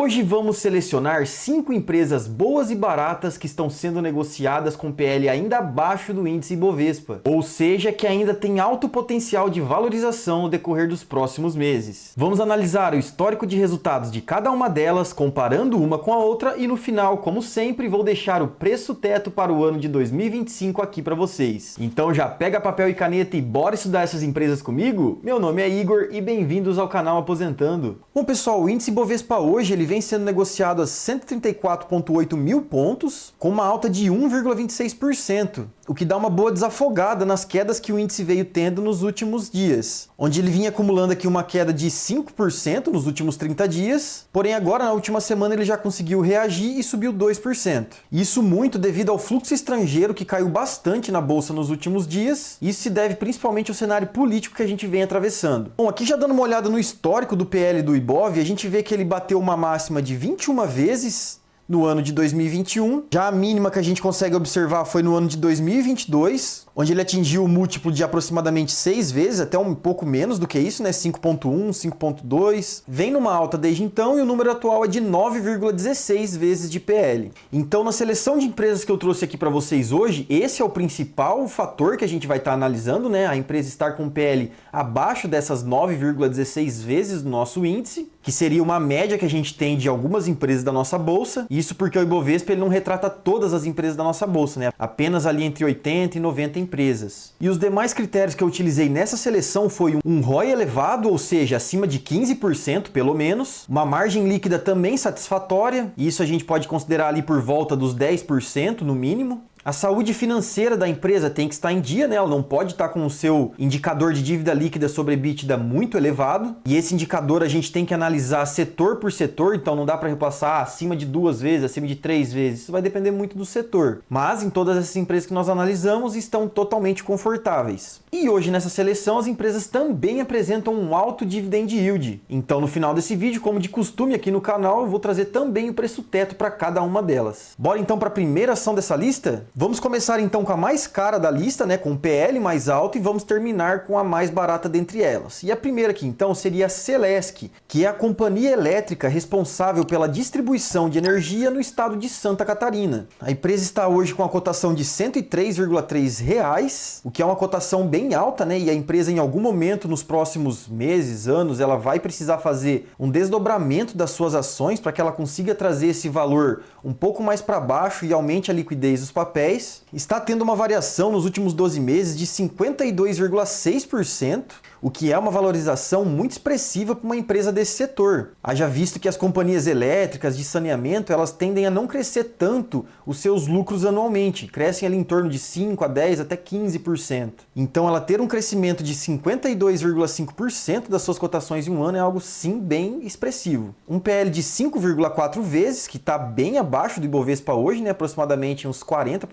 Hoje vamos selecionar 5 empresas boas e baratas que estão sendo negociadas com PL ainda abaixo do índice Ibovespa, ou seja, que ainda tem alto potencial de valorização no decorrer dos próximos meses. Vamos analisar o histórico de resultados de cada uma delas, comparando uma com a outra e no final, como sempre, vou deixar o preço teto para o ano de 2025 aqui para vocês. Então já pega papel e caneta e bora estudar essas empresas comigo? Meu nome é Igor e bem-vindos ao canal Aposentando. Bom pessoal, o índice Ibovespa hoje ele vem sendo negociado a 134,8 mil pontos, com uma alta de 1,26%, o que dá uma boa desafogada nas quedas que o índice veio tendo nos últimos dias, onde ele vinha acumulando aqui uma queda de 5% nos últimos 30 dias, porém agora na última semana ele já conseguiu reagir e subiu 2%. Isso muito devido ao fluxo estrangeiro que caiu bastante na bolsa nos últimos dias, e isso se deve principalmente ao cenário político que a gente vem atravessando. Bom, aqui já dando uma olhada no histórico do PL do Ibov, a gente vê que ele bateu uma máxima de 21 vezes no ano de 2021. Já a mínima que a gente consegue observar foi no ano de 2022, onde ele atingiu o múltiplo de aproximadamente 6 vezes, até um pouco menos do que isso, né? 5,1, 5,2. Vem numa alta desde então e o número atual é de 9,16 vezes de PL. Então, na seleção de empresas que eu trouxe aqui para vocês hoje, esse é o principal fator que a gente vai estar analisando, né? A empresa estar com PL abaixo dessas 9,16 vezes do nosso índice, que seria uma média que a gente tem de algumas empresas da nossa bolsa. Isso porque o Ibovespa ele não retrata todas as empresas da nossa bolsa, né? Apenas ali entre 80 e 90 empresas. E os demais critérios que eu utilizei nessa seleção foi um ROI elevado, ou seja, acima de 15% pelo menos, uma margem líquida também satisfatória, e isso a gente pode considerar ali por volta dos 10% no mínimo. A saúde financeira da empresa tem que estar em dia, né? Ela não pode estar com o seu indicador de dívida líquida sobre EBITDA muito elevado. E esse indicador a gente tem que analisar setor por setor, então não dá para repassar acima de 2 vezes, acima de 3 vezes. Isso vai depender muito do setor. Mas em todas essas empresas que nós analisamos estão totalmente confortáveis. E hoje nessa seleção as empresas também apresentam um alto dividend yield. Então no final desse vídeo, como de costume aqui no canal, eu vou trazer também o preço teto para cada uma delas. Bora então para a primeira ação dessa lista? Vamos começar então com a mais cara da lista, né, com o PL mais alto, e vamos terminar com a mais barata dentre elas. E a primeira aqui então seria a Celesc, que é a companhia elétrica responsável pela distribuição de energia no estado de Santa Catarina. A empresa está hoje com a cotação de R$ 103,3, o que é uma cotação bem alta, né? E a empresa em algum momento nos próximos meses, anos, ela vai precisar fazer um desdobramento das suas ações para que ela consiga trazer esse valor um pouco mais para baixo e aumente a liquidez dos papéis. Está tendo uma variação nos últimos 12 meses de 52,6%, o que é uma valorização muito expressiva para uma empresa desse setor. Haja visto que as companhias elétricas de saneamento, elas tendem a não crescer tanto os seus lucros anualmente, crescem ali em torno de 5 a 10 até 15%. Então ela ter um crescimento de 52,5% das suas cotações em um ano é algo sim bem expressivo. Um PL de 5,4 vezes, que está bem abaixo do Ibovespa hoje, né, aproximadamente uns 40%.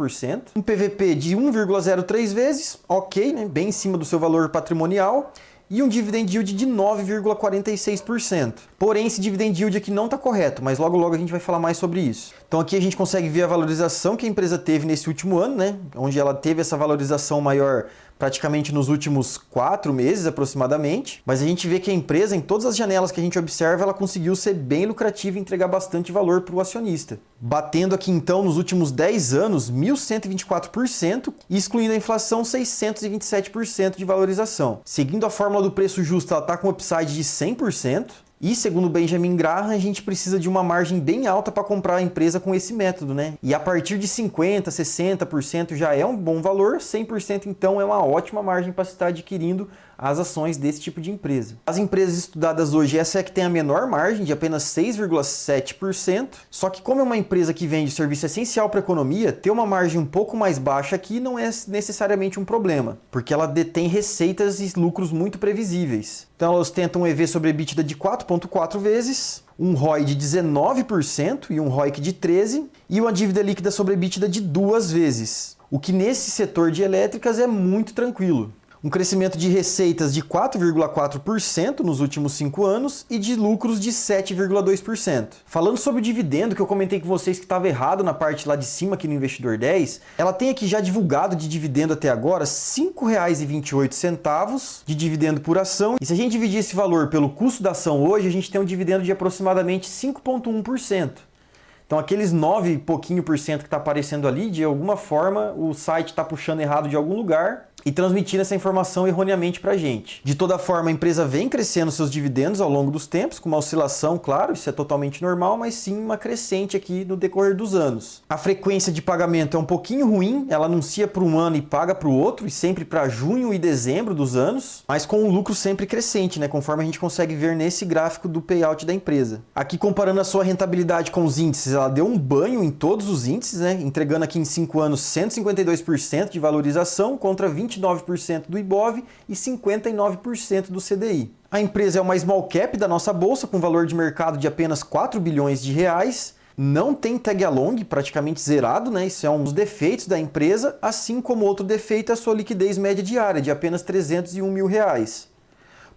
Um PVP de 1,03 vezes, ok, né, bem em cima do seu valor patrimonial. E um dividend yield de 9,46%. Porém, esse dividend yield aqui não está correto, mas logo a gente vai falar mais sobre isso. Então aqui a gente consegue ver a valorização que a empresa teve nesse último ano, né? Onde ela teve essa valorização maior praticamente nos últimos 4 meses aproximadamente, mas a gente vê que a empresa, em todas as janelas que a gente observa, ela conseguiu ser bem lucrativa e entregar bastante valor para o acionista. Batendo aqui então nos últimos 10 anos 1.124% e excluindo a inflação 627% de valorização. Seguindo a fórmula do preço justo, ela está com upside de 100%. E segundo Benjamin Graham, a gente precisa de uma margem bem alta para comprar a empresa com esse método, né? E a partir de 50%, 60% já é um bom valor, 100% então é uma ótima margem para estar adquirindo as ações desse tipo de empresa. As empresas estudadas hoje, essa é a que tem a menor margem, de apenas 6,7%, só que como é uma empresa que vende serviço essencial para a economia, ter uma margem um pouco mais baixa aqui não é necessariamente um problema, porque ela detém receitas e lucros muito previsíveis. Então elas ostentam um EV sobre EBITDA de 4,4 vezes, um ROI de 19% e um ROIC de 13%, e uma dívida líquida sobre EBITDA de 2 vezes, o que nesse setor de elétricas é muito tranquilo. um crescimento de receitas de 4,4% nos últimos 5 anos e de lucros de 7,2%. Falando sobre o dividendo, que eu comentei com vocês que estava errado na parte lá de cima aqui no Investidor 10, ela tem aqui já divulgado de dividendo até agora R$ 5,28 de dividendo por ação. E se a gente dividir esse valor pelo custo da ação hoje, a gente tem um dividendo de aproximadamente 5,1%. Então aqueles 9 e pouquinho por cento que está aparecendo ali, de alguma forma o site está puxando errado de algum lugar e transmitindo essa informação erroneamente para a gente. De toda forma, a empresa vem crescendo seus dividendos ao longo dos tempos, com uma oscilação, claro, isso é totalmente normal, mas sim uma crescente aqui no decorrer dos anos. A frequência de pagamento é um pouquinho ruim, ela anuncia para um ano e paga para o outro, e sempre para junho e dezembro dos anos, mas com o lucro sempre crescente, né, conforme a gente consegue ver nesse gráfico do payout da empresa. Aqui comparando a sua rentabilidade com os índices, ela deu um banho em todos os índices, né, entregando aqui em 5 anos 152% de valorização contra 29% do Ibov e 59% do CDI. A empresa é uma small cap da nossa bolsa, com valor de mercado de apenas 4 bilhões de reais. Não tem tag along, praticamente zerado, né? Isso é um dos defeitos da empresa, assim como outro defeito é a sua liquidez média diária, de apenas R$ 301 mil.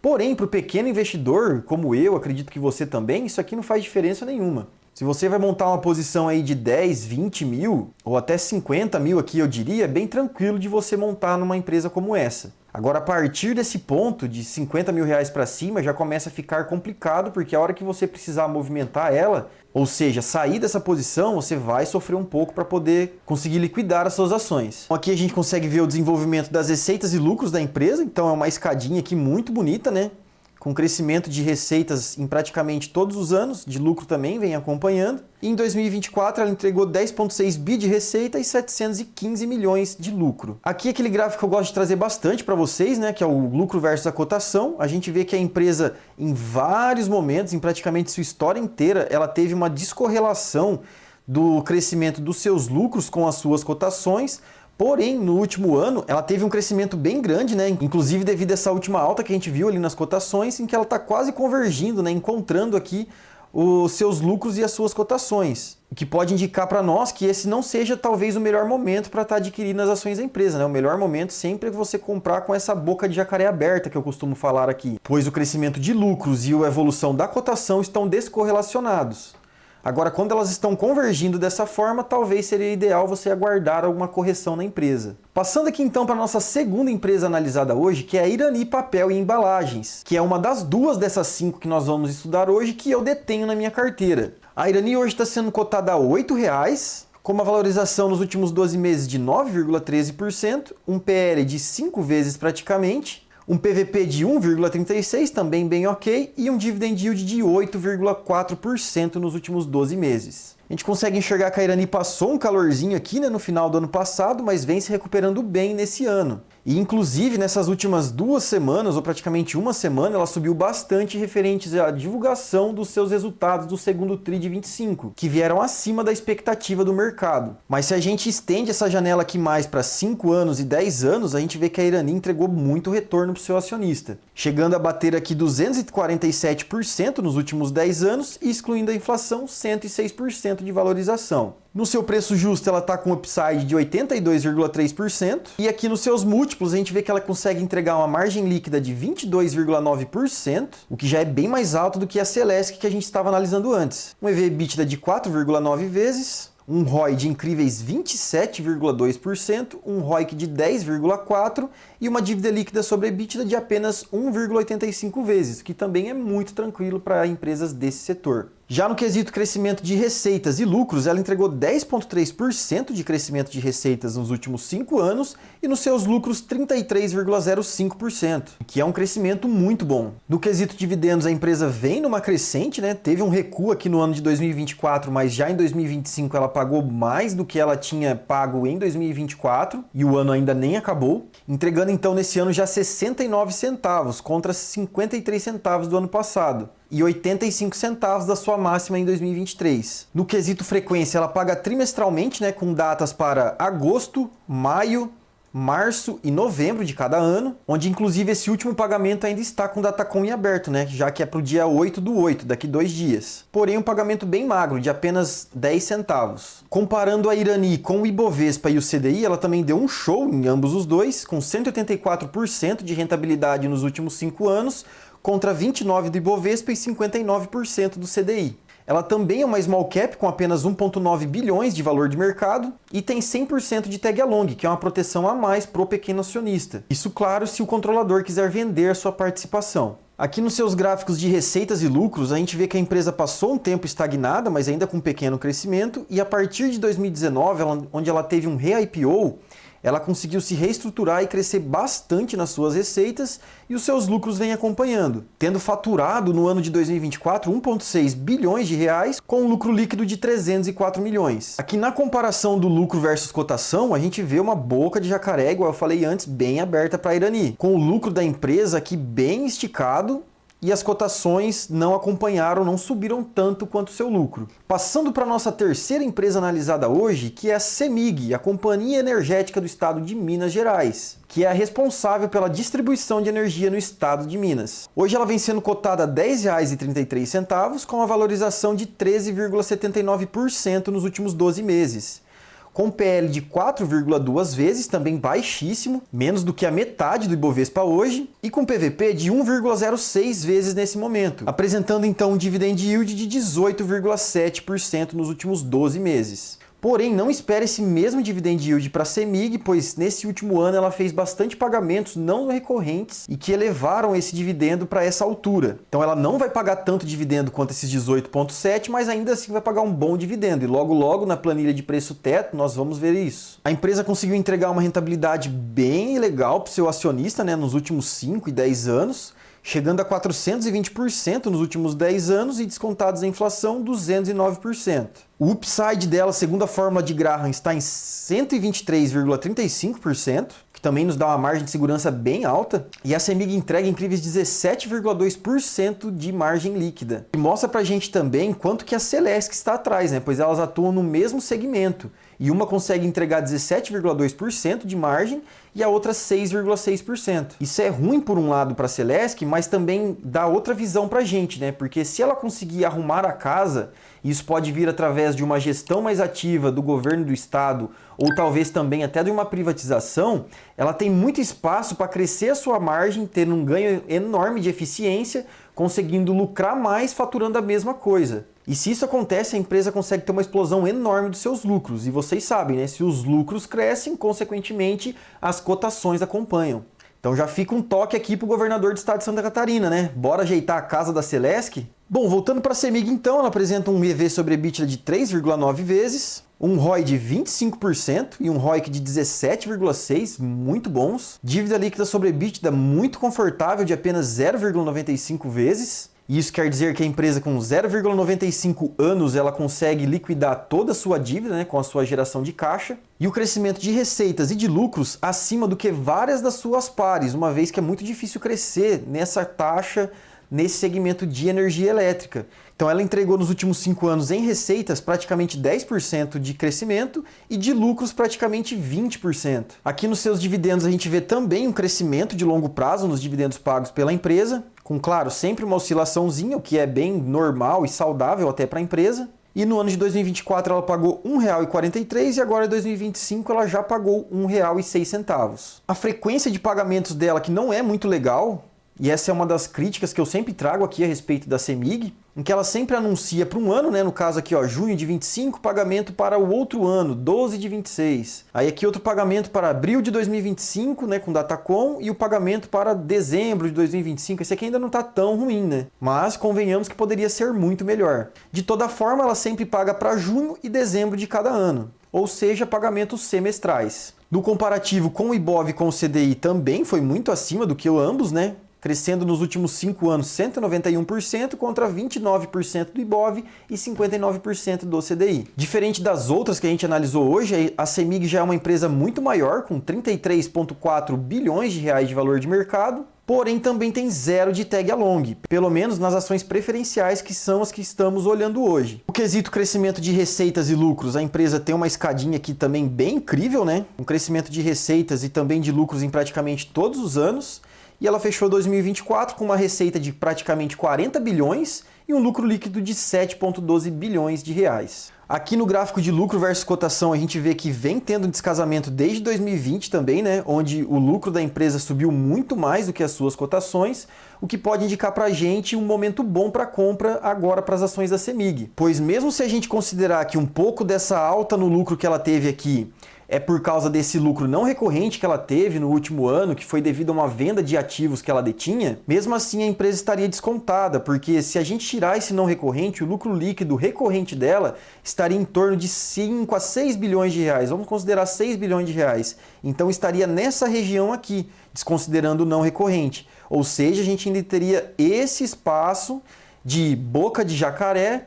Porém, para o pequeno investidor, como eu, acredito que você também, isso aqui não faz diferença nenhuma. Se você vai montar uma posição aí de 10, 20 mil ou até 50 mil aqui, eu diria, é bem tranquilo de você montar numa empresa como essa. Agora, a partir desse ponto de 50 mil reais para cima, já começa a ficar complicado, porque a hora que você precisar movimentar ela, ou seja, sair dessa posição, você vai sofrer um pouco para poder conseguir liquidar as suas ações. Então, aqui a gente consegue ver o desenvolvimento das receitas e lucros da empresa, então é uma escadinha aqui muito bonita, né? Com crescimento de receitas em praticamente todos os anos, de lucro também vem acompanhando. E em 2024 ela entregou 10,6 bi de receita e 715 milhões de lucro. Aqui aquele gráfico que eu gosto de trazer bastante para vocês, né, que é o lucro versus a cotação. A gente vê que a empresa, em vários momentos, em praticamente sua história inteira, ela teve uma descorrelação do crescimento dos seus lucros com as suas cotações. Porém, no último ano, ela teve um crescimento bem grande, né? Inclusive devido a essa última alta que a gente viu ali nas cotações, em que ela está quase convergindo, né? Encontrando aqui os seus lucros e as suas cotações. O que pode indicar para nós que esse não seja talvez o melhor momento para estar adquirindo as ações da empresa, né? O melhor momento sempre é você comprar com essa boca de jacaré aberta que eu costumo falar aqui, pois o crescimento de lucros e a evolução da cotação estão descorrelacionados. Agora, quando elas estão convergindo dessa forma, talvez seria ideal você aguardar alguma correção na empresa. Passando aqui então para a nossa segunda empresa analisada hoje, que é a Irani Papel e Embalagens, que é uma das duas dessas 5 que nós vamos estudar hoje que eu detenho na minha carteira. A Irani hoje está sendo cotada a R$ 8,00, com uma valorização nos últimos 12 meses de 9,13%, um PL de 5 vezes praticamente, um PVP de 1,36, também bem ok, e um dividend yield de 8,4% nos últimos 12 meses. A gente consegue enxergar que a Irani passou um calorzinho aqui, né, no final do ano passado, mas vem se recuperando bem nesse ano. E inclusive nessas últimas 2 semanas, ou praticamente uma semana, ela subiu bastante referentes à divulgação dos seus resultados do segundo TRI de 25, que vieram acima da expectativa do mercado. Mas se a gente estende essa janela aqui mais para 5 anos e 10 anos, a gente vê que a Irani entregou muito retorno para o seu acionista, chegando a bater aqui 247% nos últimos 10 anos e excluindo a inflação, 106% de valorização. No seu preço justo, ela está com um upside de 82,3%. E aqui nos seus múltiplos, a gente vê que ela consegue entregar uma margem líquida de 22,9%, o que já é bem mais alto do que a Celesc que a gente estava analisando antes. Um EV/EBITDA de 4,9 vezes, um ROI de incríveis 27,2%, um ROIC de 10,4% e uma dívida líquida sobre EBITDA de apenas 1,85 vezes, que também é muito tranquilo para empresas desse setor. Já no quesito crescimento de receitas e lucros, ela entregou 10,3% de crescimento de receitas nos últimos 5 anos e nos seus lucros 33,05%, que é um crescimento muito bom. No quesito dividendos, a empresa vem numa crescente, né? Teve um recuo aqui no ano de 2024, mas já em 2025 ela pagou mais do que ela tinha pago em 2024 e o ano ainda nem acabou, entregando então nesse ano já 69 centavos contra 53 centavos do ano passado e 85 centavos da sua máxima em 2023. No quesito frequência, ela paga trimestralmente, né, com datas para agosto, maio, março e novembro de cada ano, onde inclusive esse último pagamento ainda está com Datacom em aberto, né? Já que é para o dia 8/8, daqui 2 dias. Porém, um pagamento bem magro, de apenas 10 centavos. Comparando a Irani com o Ibovespa e o CDI, ela também deu um show em ambos os dois, com 184% de rentabilidade nos últimos 5 anos, contra 29% do Ibovespa e 59% do CDI. Ela também é uma small cap com apenas 1,9 bilhões de valor de mercado e tem 100% de tag along, que é uma proteção a mais para o pequeno acionista. Isso, claro, se o controlador quiser vender sua participação. Aqui nos seus gráficos de receitas e lucros, a gente vê que a empresa passou um tempo estagnada, mas ainda com pequeno crescimento, e a partir de 2019, onde ela teve um re-IPO, ela conseguiu se reestruturar e crescer bastante nas suas receitas e os seus lucros vêm acompanhando, tendo faturado no ano de 2024 1,6 bilhões de reais com um lucro líquido de 304 milhões. Aqui na comparação do lucro versus cotação, a gente vê uma boca de jacaré, igual eu falei antes, bem aberta para a Irani, com o lucro da empresa aqui bem esticado, e as cotações não acompanharam, não subiram tanto quanto o seu lucro. Passando para a nossa terceira empresa analisada hoje, que é a CEMIG, a Companhia Energética do Estado de Minas Gerais, que é a responsável pela distribuição de energia no estado de Minas. Hoje ela vem sendo cotada a R$ 10,33, com uma valorização de 13,79% nos últimos 12 meses. Com PL de 4,2 vezes, também baixíssimo, menos do que a metade do Ibovespa hoje, e com PVP de 1,06 vezes nesse momento, apresentando então um dividend yield de 18,7% nos últimos 12 meses. Porém, não espere esse mesmo dividend yield para a CEMIG, pois nesse último ano ela fez bastante pagamentos não recorrentes e que elevaram esse dividendo para essa altura. Então ela não vai pagar tanto dividendo quanto esses 18,7, mas ainda assim vai pagar um bom dividendo. E logo na planilha de preço teto nós vamos ver isso. A empresa conseguiu entregar uma rentabilidade bem legal para o seu acionista, né, nos últimos 5 e 10 anos, chegando a 420% nos últimos 10 anos e descontados a inflação, 209%. O upside dela, segundo a fórmula de Graham, está em 123,35%, que também nos dá uma margem de segurança bem alta, e a CEMIG entrega incríveis 17,2% de margem líquida. E mostra pra gente também quanto que a Celesc está atrás, né? Pois elas atuam no mesmo segmento, e uma consegue entregar 17,2% de margem e a outra 6,6%. Isso é ruim por um lado para a Celesc, mas também dá outra visão para a gente, né? Porque se ela conseguir arrumar a casa, isso pode vir através de uma gestão mais ativa do governo do estado, ou talvez também até de uma privatização, ela tem muito espaço para crescer a sua margem, ter um ganho enorme de eficiência, conseguindo lucrar mais faturando a mesma coisa. E se isso acontece, a empresa consegue ter uma explosão enorme dos seus lucros. E vocês sabem, né? Se os lucros crescem, consequentemente, as cotações acompanham. Então já fica um toque aqui para o governador do estado de Santa Catarina, né? Bora ajeitar a casa da Celesc? Bom, voltando para a CEMIG então, ela apresenta um EV sobre EBITDA de 3,9 vezes, um ROI de 25% e um ROIC de 17,6%, muito bons. Dívida líquida sobre EBITDA muito confortável, de apenas 0,95 vezes. Isso quer dizer que a empresa com 0,95 anos ela consegue liquidar toda a sua dívida, né, com a sua geração de caixa. E o crescimento de receitas e de lucros acima do que várias das suas pares, uma vez que é muito difícil crescer nessa taxa, nesse segmento de energia elétrica. Então ela entregou nos últimos 5 anos em receitas praticamente 10% de crescimento e de lucros praticamente 20%. Aqui nos seus dividendos a gente vê também um crescimento de longo prazo nos dividendos pagos pela empresa, com, claro, sempre uma oscilaçãozinha, o que é bem normal e saudável até para a empresa. E no ano de 2024 ela pagou R$ 1,43 e agora em 2025 ela já pagou R$ 1,06. A frequência de pagamentos dela, que não é muito legal, e essa é uma das críticas que eu sempre trago aqui a respeito da CEMIG, em que ela sempre anuncia para um ano, né, no caso aqui, ó, junho de 25, pagamento para o outro ano, 12 de 26. Aí aqui outro pagamento para abril de 2025, né, com Datacom, e o pagamento para dezembro de 2025. Esse aqui ainda não está tão ruim, né? Mas convenhamos que poderia ser muito melhor. De toda forma, ela sempre paga para junho e dezembro de cada ano, ou seja, pagamentos semestrais. Do comparativo com o Ibov e com o CDI também foi muito acima do que ambos, né? Crescendo nos últimos 5 anos 191% contra 29% do Ibov e 59% do CDI. Diferente das outras que a gente analisou hoje, a CEMIG já é uma empresa muito maior, com 33,4 bilhões de reais de valor de mercado, porém também tem zero de tag along, pelo menos nas ações preferenciais, que são as que estamos olhando hoje. O quesito crescimento de receitas e lucros, a empresa tem uma escadinha aqui também bem incrível, né? Um crescimento de receitas e também de lucros em praticamente todos os anos, e ela fechou 2024 com uma receita de praticamente 40 bilhões e um lucro líquido de 7,12 bilhões de reais. Aqui no gráfico de lucro versus cotação, a gente vê que vem tendo um descasamento desde 2020 também, né? Onde o lucro da empresa subiu muito mais do que as suas cotações, o que pode indicar para a gente um momento bom para compra agora para as ações da CEMIG. Pois mesmo se a gente considerar que um pouco dessa alta no lucro que ela teve aqui é por causa desse lucro não recorrente que ela teve no último ano, que foi devido a uma venda de ativos que ela detinha, mesmo assim a empresa estaria descontada, porque se a gente tirar esse não recorrente, o lucro líquido recorrente dela estaria em torno de 5 a 6 bilhões de reais. Vamos considerar 6 bilhões de reais. Então estaria nessa região aqui, desconsiderando o não recorrente. Ou seja, a gente ainda teria esse espaço de boca de jacaré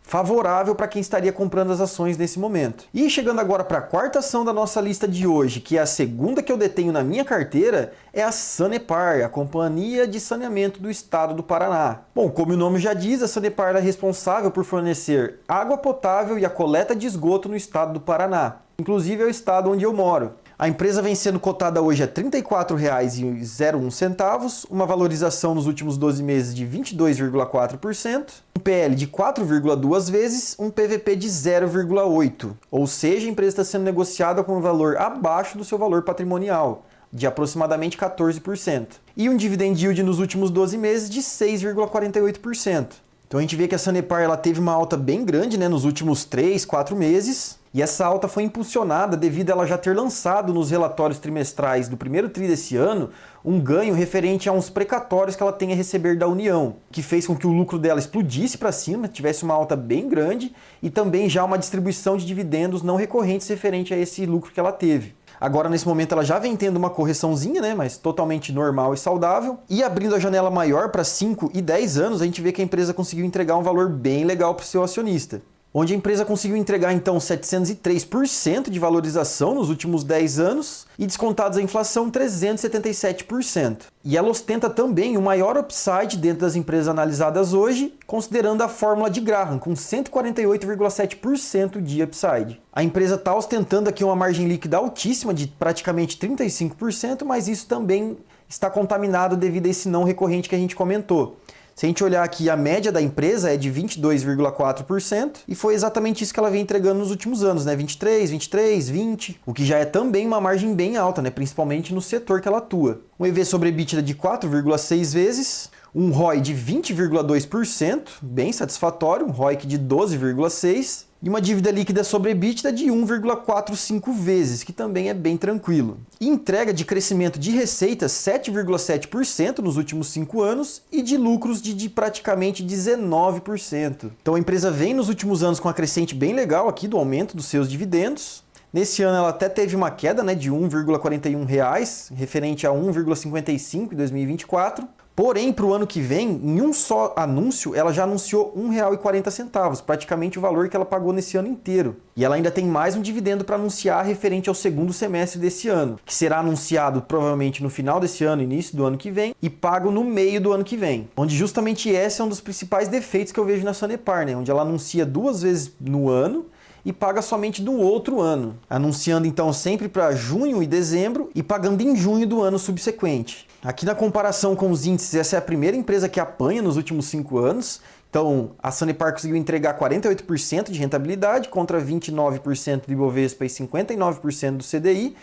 favorável para quem estaria comprando as ações nesse momento. E chegando agora para a quarta ação da nossa lista de hoje, que é a segunda que eu detenho na minha carteira, é a Sanepar, a Companhia de Saneamento do Estado do Paraná. Bom, como o nome já diz, a Sanepar é responsável por fornecer água potável e a coleta de esgoto no estado do Paraná. Inclusive é o estado onde eu moro. A empresa vem sendo cotada hoje a R$ 34,01, uma valorização nos últimos 12 meses de 22,4%, um PL de 4,2 vezes, um PVP de 0,8. Ou seja, a empresa está sendo negociada com um valor abaixo do seu valor patrimonial, de aproximadamente 14%. E um dividend yield nos últimos 12 meses de 6,48%. Então a gente vê que a Sanepar ela teve uma alta bem grande, né, nos últimos 3, 4 meses. E essa alta foi impulsionada devido a ela já ter lançado nos relatórios trimestrais do primeiro tri desse ano um ganho referente a uns precatórios que ela tem a receber da União, que fez com que o lucro dela explodisse para cima, tivesse uma alta bem grande e também já uma distribuição de dividendos não recorrentes referente a esse lucro que ela teve. Agora, nesse momento, ela já vem tendo uma correçãozinha, né, mas totalmente normal e saudável. E abrindo a janela maior para 5 e 10 anos, a gente vê que a empresa conseguiu entregar um valor bem legal para o seu acionista. Onde a empresa conseguiu entregar, então, 703% de valorização nos últimos 10 anos e, descontados a inflação, 377%. E ela ostenta também o maior upside dentro das empresas analisadas hoje, considerando a fórmula de Graham, com 148,7% de upside. A empresa está ostentando aqui uma margem líquida altíssima de praticamente 35%, mas isso também está contaminado devido a esse não recorrente que a gente comentou. Se a gente olhar aqui, a média da empresa é de 22,4% e foi exatamente isso que ela vem entregando nos últimos anos, né? 23, 23, 20, o que já é também uma margem bem alta, né? Principalmente no setor que ela atua. Um EV sobre EBITDA de 4,6 vezes, um ROI de 20,2%, bem satisfatório, um ROIC de 12,6%, e uma dívida líquida sobre EBITDA de 1,45 vezes, que também é bem tranquilo. E entrega de crescimento de receitas 7,7% nos últimos 5 anos e de lucros de praticamente 19%. Então a empresa vem nos últimos anos com uma crescente bem legal aqui do aumento dos seus dividendos. Nesse ano ela até teve uma queda, né, de R$ 1,41, referente a 1,55 em 2024. Porém, para o ano que vem, em um só anúncio, ela já anunciou R$ 1,40, praticamente o valor que ela pagou nesse ano inteiro. E ela ainda tem mais um dividendo para anunciar referente ao segundo semestre desse ano, que será anunciado provavelmente no final desse ano, início do ano que vem, e pago no meio do ano que vem. Onde justamente esse é um dos principais defeitos que eu vejo na Sanepar, né? Onde ela anuncia 2 vezes no ano e paga somente do outro ano, anunciando então sempre para junho e dezembro e pagando em junho do ano subsequente. Aqui na comparação com os índices, essa é a primeira empresa que apanha nos últimos 5 anos, então a Sanepar conseguiu entregar 48% de rentabilidade contra 29% do Ibovespa e 59% do CDI,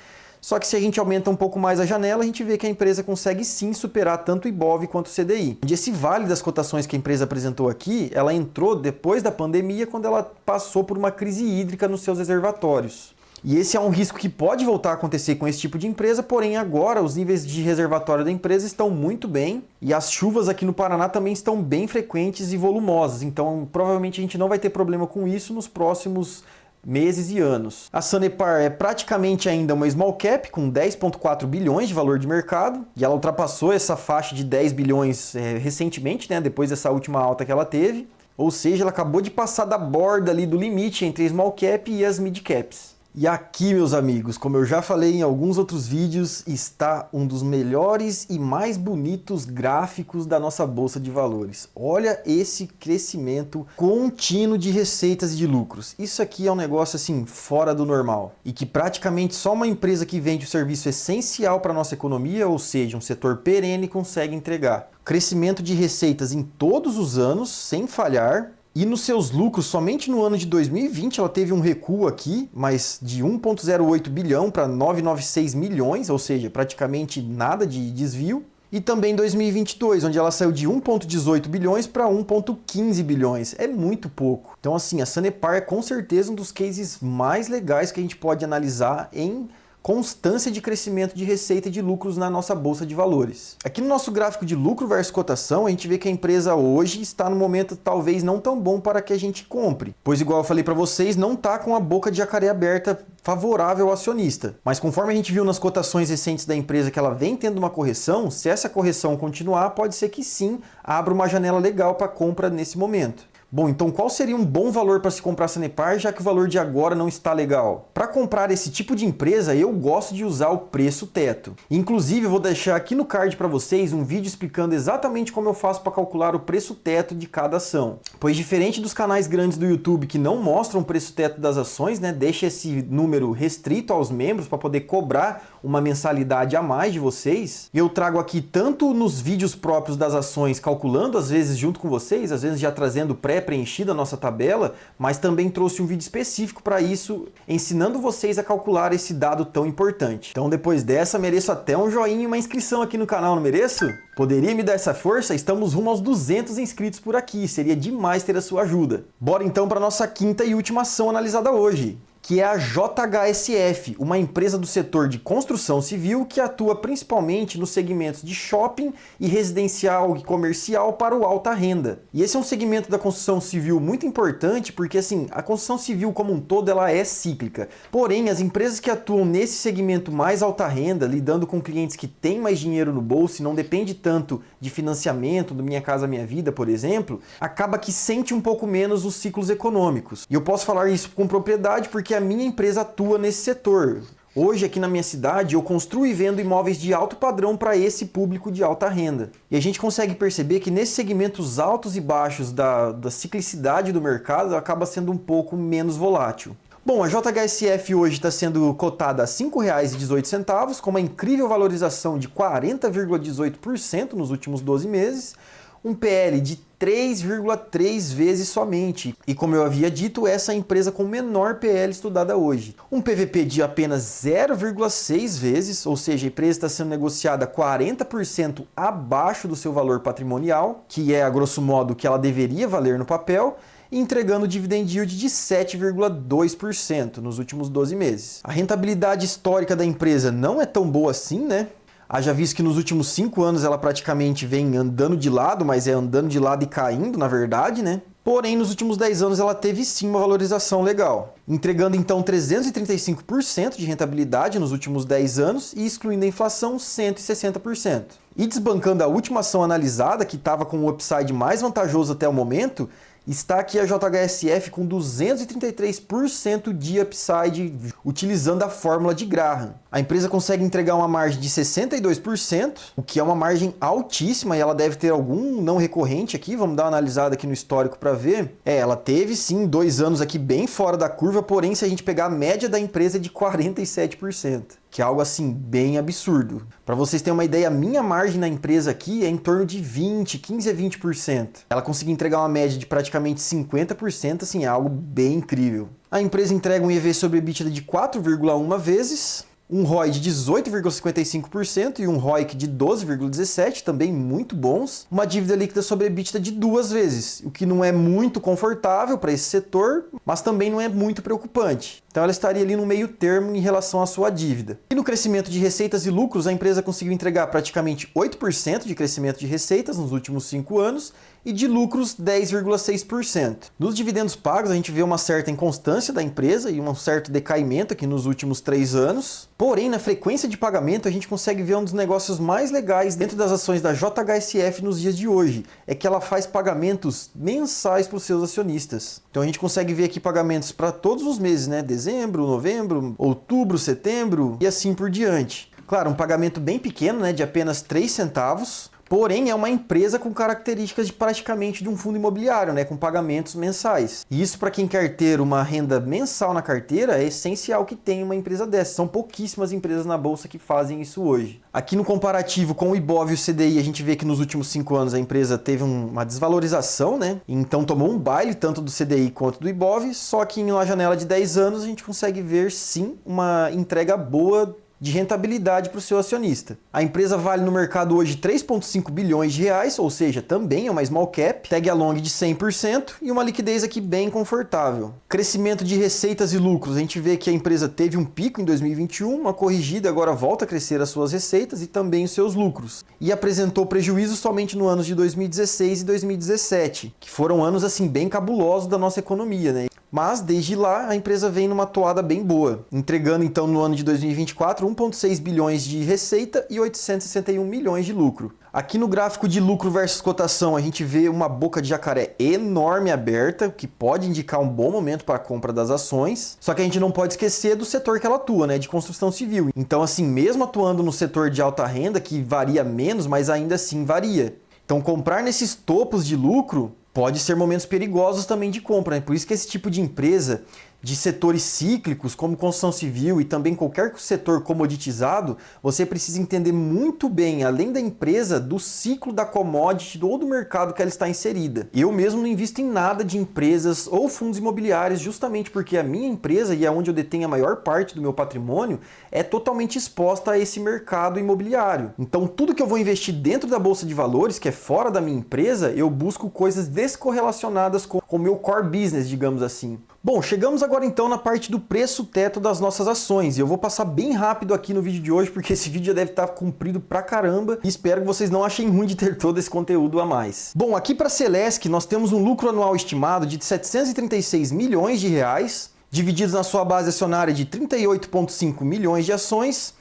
só que se a gente aumenta um pouco mais a janela, a gente vê que a empresa consegue sim superar tanto o Ibov quanto o CDI. Esse vale das cotações que a empresa apresentou aqui, ela entrou depois da pandemia, quando ela passou por uma crise hídrica nos seus reservatórios. E esse é um risco que pode voltar a acontecer com esse tipo de empresa, porém agora os níveis de reservatório da empresa estão muito bem e as chuvas aqui no Paraná também estão bem frequentes e volumosas, então provavelmente a gente não vai ter problema com isso nos próximos meses e anos. A Sanepar é praticamente ainda uma small cap com 10,4 bilhões de valor de mercado e ela ultrapassou essa faixa de 10 bilhões recentemente, né, depois dessa última alta que ela teve. Ou seja, ela acabou de passar da borda ali do limite entre a small cap e as mid caps. E aqui, meus amigos, como eu já falei em alguns outros vídeos, está um dos melhores e mais bonitos gráficos da nossa Bolsa de Valores. Olha esse crescimento contínuo de receitas e de lucros. Isso aqui é um negócio assim, fora do normal. E que praticamente só uma empresa que vende o serviço essencial para a nossa economia, ou seja, um setor perene, consegue entregar. Crescimento de receitas em todos os anos, sem falhar. E nos seus lucros, somente no ano de 2020 ela teve um recuo aqui, mas de 1,08 bilhão para 996 milhões, ou seja, praticamente nada de desvio. E também em 2022, onde ela saiu de 1,18 bilhões para 1,15 bilhões. É muito pouco. Então assim, a Sanepar é com certeza um dos cases mais legais que a gente pode analisar em constância de crescimento de receita e de lucros na nossa Bolsa de Valores. Aqui no nosso gráfico de lucro versus cotação, a gente vê que a empresa hoje está no momento talvez não tão bom para que a gente compre, pois igual eu falei para vocês, não está com a boca de jacaré aberta favorável ao acionista. Mas conforme a gente viu nas cotações recentes da empresa que ela vem tendo uma correção, se essa correção continuar, pode ser que sim, abra uma janela legal para compra nesse momento. Bom, então qual seria um bom valor para se comprar a Sanepar, já que o valor de agora não está legal? Para comprar esse tipo de empresa, eu gosto de usar o preço teto. Inclusive, eu vou deixar aqui no card para vocês um vídeo explicando exatamente como eu faço para calcular o preço teto de cada ação. Pois diferente dos canais grandes do YouTube que não mostram o preço teto das ações, né, deixa esse número restrito aos membros para poder cobrar uma mensalidade a mais de vocês. Eu trago aqui tanto nos vídeos próprios das ações, calculando às vezes junto com vocês, às vezes já trazendo pré-preenchida a nossa tabela, mas também trouxe um vídeo específico para isso, ensinando vocês a calcular esse dado tão importante. Então depois dessa, mereço até um joinha e uma inscrição aqui no canal, não mereço? Poderia me dar essa força? Estamos rumo aos 200 inscritos por aqui, seria demais ter a sua ajuda. Bora então para a nossa quinta e última ação analisada hoje, que é a JHSF, uma empresa do setor de construção civil que atua principalmente nos segmentos de shopping e residencial e comercial para o alta renda. E esse é um segmento da construção civil muito importante porque assim, a construção civil como um todo ela é cíclica. Porém, as empresas que atuam nesse segmento mais alta renda, lidando com clientes que têm mais dinheiro no bolso e não depende tanto de financiamento do Minha Casa Minha Vida, por exemplo, acaba que sente um pouco menos os ciclos econômicos. E eu posso falar isso com propriedade porque a minha empresa atua nesse setor. Hoje, aqui na minha cidade, eu construo e vendo imóveis de alto padrão para esse público de alta renda. E a gente consegue perceber que nesses segmentos altos e baixos da ciclicidade do mercado, acaba sendo um pouco menos volátil. Bom, a JHSF hoje está sendo cotada a R$ 5,18, com uma incrível valorização de 40,18% nos últimos 12 meses, um PL de 3,3 vezes somente. E como eu havia dito, essa é a empresa com menor PL estudada hoje. Um PVP de apenas 0,6 vezes, ou seja, a empresa está sendo negociada 40% abaixo do seu valor patrimonial, que é, a grosso modo, o que ela deveria valer no papel, entregando dividend yield de 7,2% nos últimos 12 meses. A rentabilidade histórica da empresa não é tão boa assim, né? Haja visto que nos últimos 5 anos ela praticamente vem andando de lado, mas é andando de lado e caindo, na verdade, né? Porém, nos últimos 10 anos ela teve sim uma valorização legal, entregando então 335% de rentabilidade nos últimos 10 anos e excluindo a inflação 160%. E desbancando a última ação analisada, que estava com o upside mais vantajoso até o momento, está aqui a JHSF com 233% de upside utilizando a fórmula de Graham. A empresa consegue entregar uma margem de 62%, o que é uma margem altíssima e ela deve ter algum não recorrente aqui. Vamos dar uma analisada aqui no histórico para ver. Ela teve sim 2 anos aqui bem fora da curva, porém se a gente pegar a média da empresa é de 47%. Que é algo assim bem absurdo. Para vocês terem uma ideia, a minha margem na empresa aqui é em torno de 15 a 20%. Ela conseguiu entregar uma média de praticamente 50%, assim, é algo bem incrível. A empresa entrega um EV sobre EBITDA de 4,1 vezes, um ROI de 18,55% e um ROIC de 12,17%, também muito bons. Uma dívida líquida sobre EBITDA de 2 vezes, o que não é muito confortável para esse setor, mas também não é muito preocupante. Então ela estaria ali no meio termo em relação à sua dívida. E no crescimento de receitas e lucros, a empresa conseguiu entregar praticamente 8% de crescimento de receitas nos últimos 5 anos e de lucros 10,6%. Nos dividendos pagos a gente vê uma certa inconstância da empresa e um certo decaimento aqui nos últimos 3 anos, porém na frequência de pagamento a gente consegue ver um dos negócios mais legais dentro das ações da JHSF nos dias de hoje, é que ela faz pagamentos mensais para os seus acionistas. Então a gente consegue ver aqui pagamentos para todos os meses, né? Dezembro, novembro, outubro, setembro e assim por diante. Claro, um pagamento bem pequeno, né? De apenas 3 centavos, porém é uma empresa com características de praticamente de um fundo imobiliário, né? Com pagamentos mensais. E isso para quem quer ter uma renda mensal na carteira é essencial que tenha uma empresa dessa. São pouquíssimas empresas na bolsa que fazem isso hoje. Aqui no comparativo com o IBOV e o CDI, a gente vê que nos últimos 5 anos a empresa teve uma desvalorização, né? Então tomou um baile tanto do CDI quanto do IBOV, só que em uma janela de 10 anos a gente consegue ver sim uma entrega boa de rentabilidade para o seu acionista. A empresa vale no mercado hoje 3,5 bilhões de reais, ou seja, também é uma small cap, tag along de 100% e uma liquidez aqui bem confortável. Crescimento de receitas e lucros, a gente vê que a empresa teve um pico em 2021, uma corrigida, agora volta a crescer as suas receitas e também os seus lucros. E apresentou prejuízos somente no anos de 2016 e 2017, que foram anos assim bem cabulosos da nossa economia, né? Mas desde lá a empresa vem numa toada bem boa, entregando então no ano de 2024 1,6 bilhões de receita e 861 milhões de lucro. Aqui no gráfico de lucro versus cotação a gente vê uma boca de jacaré enorme aberta, que pode indicar um bom momento para a compra das ações, só que a gente não pode esquecer do setor que ela atua, né, de construção civil. Então assim, mesmo atuando no setor de alta renda, que varia menos, mas ainda assim varia. Então comprar nesses topos de lucro pode ser momentos perigosos também de compra, né? Por isso que esse tipo de empresa de setores cíclicos, como construção civil e também qualquer setor comoditizado, você precisa entender muito bem, além da empresa, do ciclo da commodity ou do mercado que ela está inserida. Eu mesmo não invisto em nada de empresas ou fundos imobiliários, justamente porque a minha empresa, e é onde eu detenho a maior parte do meu patrimônio, é totalmente exposta a esse mercado imobiliário. Então tudo que eu vou investir dentro da Bolsa de Valores, que é fora da minha empresa, eu busco coisas descorrelacionadas com o meu core business, digamos assim. Bom, chegamos agora então na parte do preço teto das nossas ações, e eu vou passar bem rápido aqui no vídeo de hoje, porque esse vídeo já deve estar comprido pra caramba, e espero que vocês não achem ruim de ter todo esse conteúdo a mais. Bom, aqui para a Celesc nós temos um lucro anual estimado de 736 milhões de reais, divididos na sua base acionária de 38,5 milhões de ações,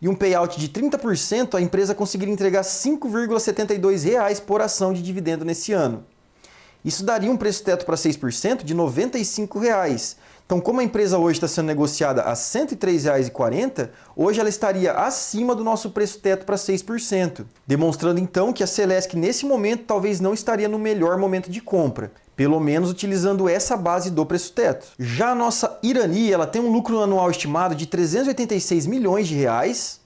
e um payout de 30%, a empresa conseguiria entregar R$ 5,72 por ação de dividendo nesse ano. Isso daria um preço teto para 6% de R$ 95. Então, como a empresa hoje está sendo negociada a R$ 103,40, hoje ela estaria acima do nosso preço teto para 6%, demonstrando então que a Celesc nesse momento talvez não estaria no melhor momento de compra, pelo menos utilizando essa base do preço teto. Já a nossa Irani, ela tem um lucro anual estimado de 386 milhões de reais,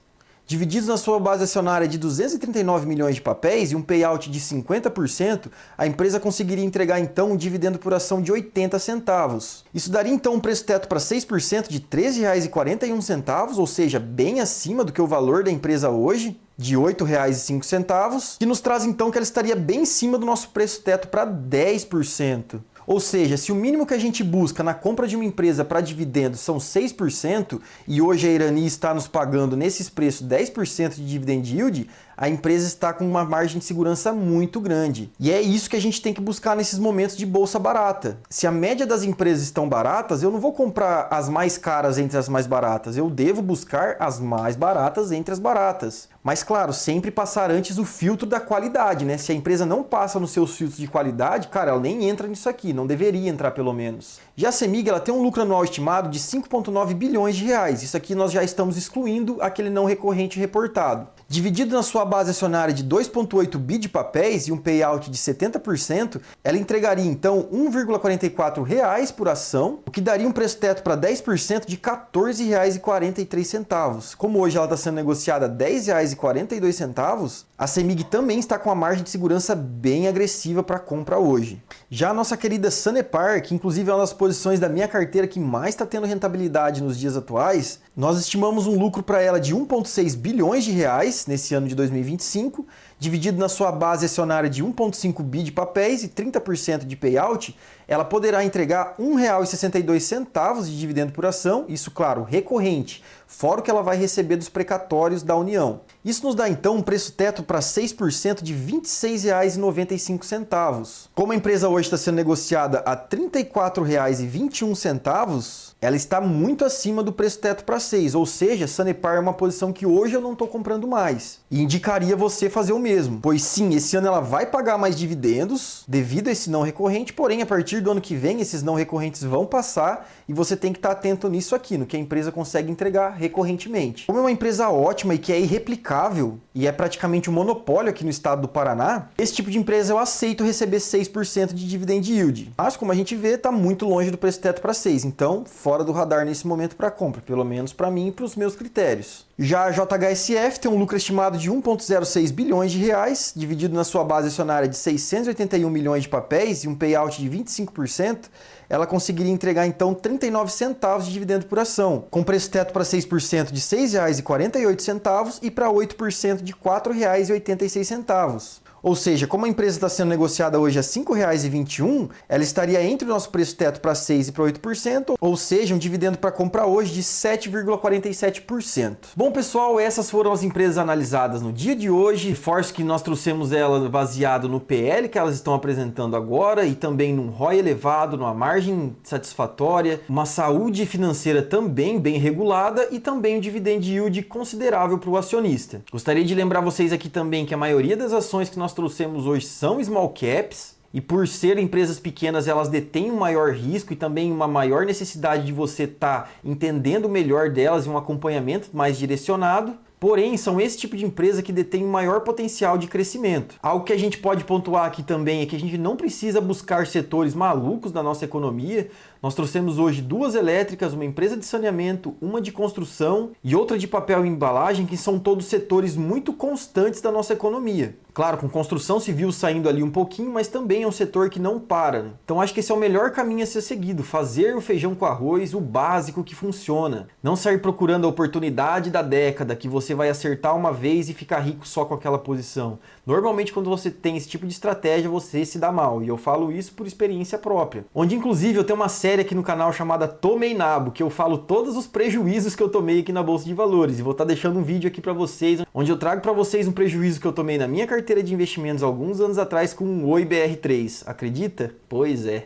divididos na sua base acionária de 239 milhões de papéis e um payout de 50%, a empresa conseguiria entregar então um dividendo por ação de 80 centavos. Isso daria então um preço teto para 6% de R$ 13,41, ou seja, bem acima do que o valor da empresa hoje, de R$ 8,05, que nos traz então que ela estaria bem em cima do nosso preço teto para 10%. Ou seja, se o mínimo que a gente busca na compra de uma empresa para dividendos são 6%, e hoje a Irani está nos pagando nesses preços 10% de dividend yield, a empresa está com uma margem de segurança muito grande. E é isso que a gente tem que buscar nesses momentos de bolsa barata. Se a média das empresas estão baratas, eu não vou comprar as mais caras entre as mais baratas, eu devo buscar as mais baratas entre as baratas. Mas claro, sempre passar antes o filtro da qualidade, né? Se a empresa não passa nos seus filtros de qualidade, cara, ela nem entra nisso aqui, não deveria entrar pelo menos. Já a CEMIG, ela tem um lucro anual estimado de 5,9 bilhões de reais. Isso aqui nós já estamos excluindo aquele não recorrente reportado. Dividido na sua base acionária de 2,8 bi de papéis e um payout de 70%, ela entregaria então R$ 1,44 por ação, o que daria um preço teto para 10% de R$ 14,43. Como hoje ela está sendo negociada a R$ 10,42, a CEMIG também está com uma margem de segurança bem agressiva para compra hoje. Já a nossa querida Sanepar, que inclusive é uma das posições da minha carteira que mais está tendo rentabilidade nos dias atuais, nós estimamos um lucro para ela de 1,6 bilhões de reais nesse ano de 2025, dividido na sua base acionária de 1,5 bi de papéis e 30% de payout, ela poderá entregar R$ 1,62 de dividendo por ação, isso, claro, recorrente, fora o que ela vai receber dos precatórios da União. Isso nos dá, então, um preço teto para 6% de R$ 26,95. Como a empresa hoje está sendo negociada a R$ 34,21, ela está muito acima do preço teto para 6, ou seja, Sanepar é uma posição que hoje eu não estou comprando mais. E indicaria você fazer o mesmo, pois sim, esse ano ela vai pagar mais dividendos devido a esse não recorrente, porém, a partir do ano que vem, esses não recorrentes vão passar e você tem que estar atento nisso aqui, no que a empresa consegue entregar recorrentemente. Como é uma empresa ótima e que é irreplicável e é praticamente um monopólio aqui no estado do Paraná, esse tipo de empresa eu aceito receber 6% de dividend yield. Mas, como a gente vê, está muito longe do preço teto para 6, então fora do radar nesse momento para compra, pelo menos para mim e para os meus critérios. Já a JHSF tem um lucro estimado de 1,06 bilhões de reais, dividido na sua base acionária de 681 milhões de papéis e um payout de 25%, ela conseguiria entregar então 39 centavos de dividendo por ação, com preço teto para 6% de R$ 6,48 e para 8% de R$ 4,86. Ou seja, como a empresa está sendo negociada hoje a R$ 5,21, ela estaria entre o nosso preço teto para 6% e para 8%, ou seja, um dividendo para comprar hoje de 7,47%. Bom, pessoal, essas foram as empresas analisadas no dia de hoje. Reforço que nós trouxemos elas baseado no PL que elas estão apresentando agora e também num ROI elevado, numa margem satisfatória, uma saúde financeira também bem regulada e também um dividend yield considerável para o acionista. Gostaria de lembrar vocês aqui também que a maioria das ações que nós trouxemos hoje são small caps e por ser empresas pequenas elas detêm um maior risco e também uma maior necessidade de você estar entendendo melhor delas e um acompanhamento mais direcionado. Porém, são esse tipo de empresa que detém um maior potencial de crescimento. Algo que a gente pode pontuar aqui também é que a gente não precisa buscar setores malucos da nossa economia. Nós trouxemos hoje duas elétricas, uma empresa de saneamento, uma de construção e outra de papel e embalagem, que são todos setores muito constantes da nossa economia. Claro, com construção civil saindo ali um pouquinho, mas também é um setor que não para, né? Então acho que esse é o melhor caminho a ser seguido, fazer o feijão com arroz, o básico que funciona. Não sair procurando a oportunidade da década, que você vai acertar uma vez e ficar rico só com aquela posição. Normalmente quando você tem esse tipo de estratégia, você se dá mal, e eu falo isso por experiência própria. Onde inclusive eu tenho uma série aqui no canal chamada Tomei Nabo, que eu falo todos os prejuízos que eu tomei aqui na Bolsa de Valores, e vou estar deixando um vídeo aqui para vocês, onde eu trago para vocês um prejuízo que eu tomei na minha carteira de investimentos alguns anos atrás com um Oi BR3, acredita? Pois é.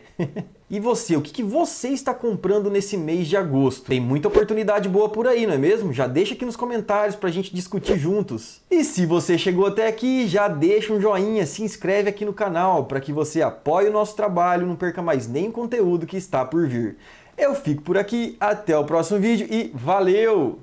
E você, o que você está comprando nesse mês de agosto? Tem muita oportunidade boa por aí, não é mesmo? Já deixa aqui nos comentários pra gente discutir juntos. E se você chegou até aqui, já deixa um joinha, se inscreve aqui no canal para que você apoie o nosso trabalho e não perca mais nenhum conteúdo que está por vir. Eu fico por aqui, até o próximo vídeo e valeu!